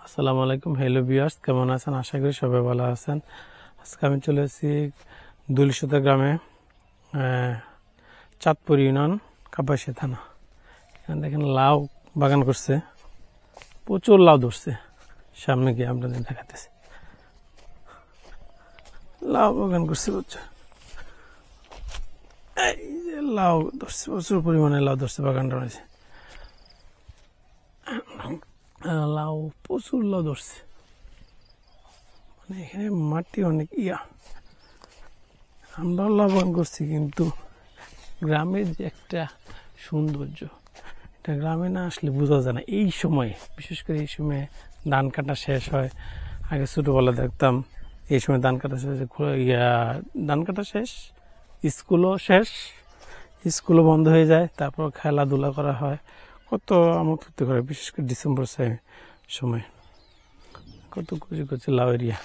আসসালামু আলাইকুম, hello viewers, কেমন আছেন? আশা করি সবাই ভালো আছেন। আজকে আমি চলে এসেছি দুলসুতা গ্রামে, চাঁদপুর ইউনিয়ন, কাপাসিয়া থানা। এখানে দেখেন লাউ বাগান করছে, প্রচুর লাউ ধরছে। সামনে গিয়ে আপনাদের দেখাতেছি, লাউ বাগান করছে প্রচুর। এই যে লাউ ধরছে, প্রচুর পরিমাণে লাউ ধরছে বাগানটা রয়েছে। লাউ প্রচুর লাউ ধরছে, মানে এখানে মাটি অনেক আমরাও লাউ বাগান করছি, কিন্তু গ্রামের যে একটা সৌন্দর্য, এটা গ্রামে না আসলে বোঝা যায় না। এই সময়, বিশেষ করে এই সময় ধান কাটা শেষ হয়। আগে ছোটোবেলা দেখতাম এই সময় ধান কাটা শেষ, ধান কাটা শেষ, স্কুলও শেষ, স্কুলও বন্ধ হয়ে যায়, তারপর খেলাধুলা করা হয়, কত আমোদ ফুর্তি করে। বিশেষ করে ডিসেম্বর সময় কত কুচি কুচি লাউ এরিয়া।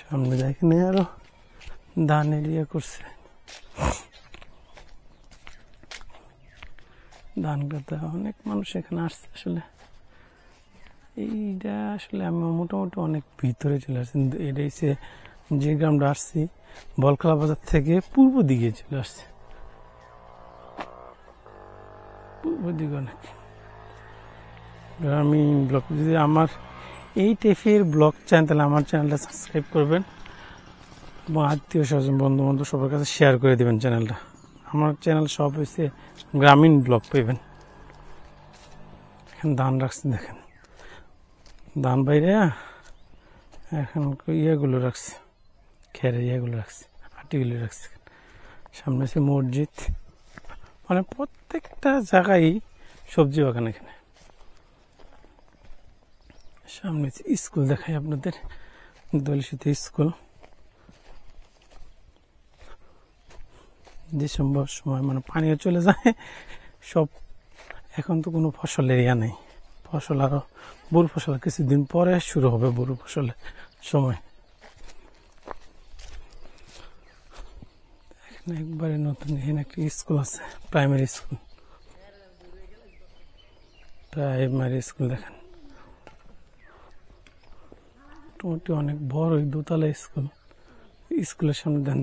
সামনে দেখেন আরো ধান এরিয়া করছে, ধান কাটা। অনেক মানুষ এখানে আসছে। আসলে এইটা আসলে আমি মোটামুটি অনেক ভিতরে চলে আসছি। এটা হচ্ছে যে গ্রামটা আসছি, বলখলা বাজার থেকে পূর্ব দিকে চলে আসছে, পূর্ব দিকে অনেক। গ্রামীণ ব্লগ, যদি আমার এই টাইপের ব্লগ চান তাহলে আমার চ্যানেলটা সাবস্ক্রাইব করবেন এবং আত্মীয় স্বজন বন্ধু বান্ধব সবার কাছে শেয়ার করে দেবেন চ্যানেলটা। আমার চ্যানেল সব হচ্ছে গ্রামীণ ব্লগ পাইবেন। এখন ধান রাখছে, দেখেন ধান বাইরে এখন ইয়েগুলো রাখছে, খেরে ইয়েগুলো রাখছে, আটিগুলো রাখছে। সামনে আছে মসজিদ, মানে প্রত্যেকটা জায়গায় সবজি বাগান। এখানে সামনে স্কুল দেখাই আপনাদের, দলিসুতা স্কুল। ডিসেম্বর সময় মানে পানিও চলে যায় সব। এখন তো কোনো ফসলের নেই, ফসল আরো বোরো ফসল কিছুদিন পরে শুরু হবে, বোরো ফসলের সময়। এখানে একবারে নতুন এখানে একটা স্কুল আছে, প্রাইমারি স্কুল। দেখেন মোটামুটি অনেক বড় দোতলা স্কুল। স্কুলের সামনে দেন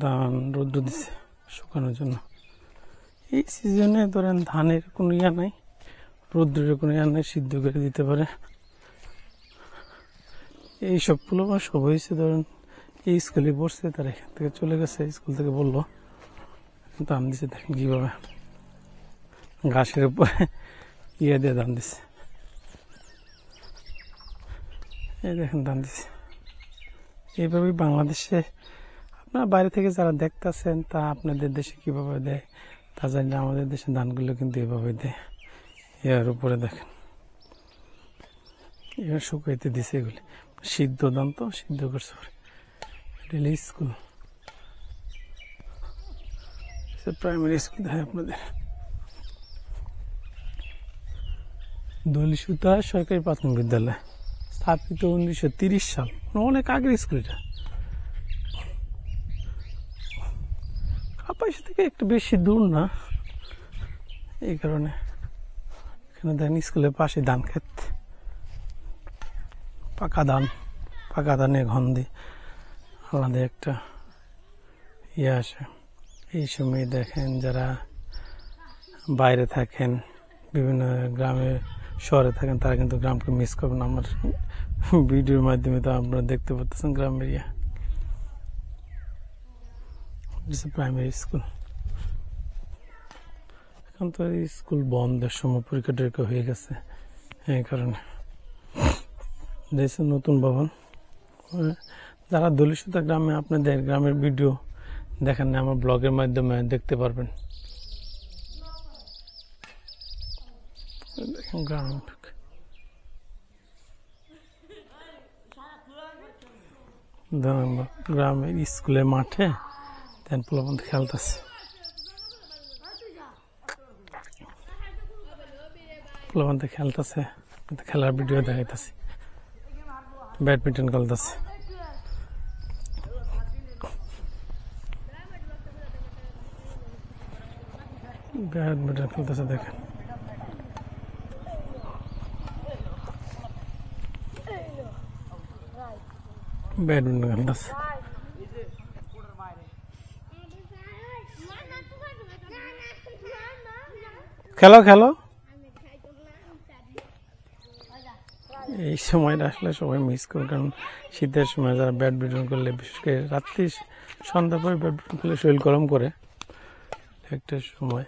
ধান রোদ্র দিচ্ছে শুকানোর জন্য। এই সিজনে ধরেন ধানের কোনো নাই, রোদ্রের কোনো নাই, সিদ্ধ করে দিতে পারে। এই সবগুলো সব হয়েছে ধরেন এই স্কুলে পড়ছে, তার এখান থেকে চলে গেছে, স্কুল থেকে বললো ধান দিচ্ছে। দেখেন কীভাবে ঘাসের উপরে দিয়ে ধান দিচ্ছে। এই দেখেন ধান দিচ্ছে। এইভাবেই বাংলাদেশে আপনার বাইরে থেকে যারা দেখতেছেন, তা আপনাদের দেশে কিভাবে দেয় তা জানি না। আমাদের দেশে ধানগুলো কিন্তু এভাবে দেয়। এর উপরে দেখেন এবার শুকাইতে দিছে, এগুলি সিদ্ধ ধান, তো সিদ্ধ করছে। এটা স্কুল, প্রাইমারি স্কুল দেখায় আপনাদের। দলিসুতা সরকারি প্রাথমিক বিদ্যালয়, স্থাপিত 1930 সাল, অনেক আগের স্কুল এটা। কাপাসিয়া থেকে একটু বেশি দূর না, এই কারণে। এখানে দেখেন স্কুলের পাশে ধান ক্ষেত, পাকা ধানের গন্ধে আলাদা একটা আসে। এই সময় দেখেন যারা বাইরে থাকেন, বিভিন্ন গ্রামে শহরে থাকেন, তারা কিন্তু গ্রামকে মিস করবেন। আমার ভিডিওর মাধ্যমে তো আপনারা দেখতে পাচ্ছেন গ্রাম এরিয়া। প্রাইমারি স্কুল, এখন তো স্কুল বন্ধের সময়, পরীক্ষা টরীক্ষা হয়ে গেছে, এই কারণে। নতুন ভবন। যারা দলিসুতা গ্রামে আপনাদের গ্রামের ভিডিও দেখেন না, আমার ব্লগের মাধ্যমে দেখতে পারবেন। দেখেন গ্রামের স্কুলের মাঠে পোলাপান খেলতেছে, খেলার ভিডিও দেখাইতেছে, ব্যাডমিন্টন খেলতেছে। দেখেন ব্যাডমিন্টন খেলতেছে। খেলো খেলো। এই সময়টা আসলে সবাই মিস করে, কারণ শীতের সময় যারা ব্যাডমিন্টন করলে, বিশেষ করে রাত্রি সন্ধ্যার পরে ব্যাডমিন্টন খেলে শরীর গরম করে একটা সময়।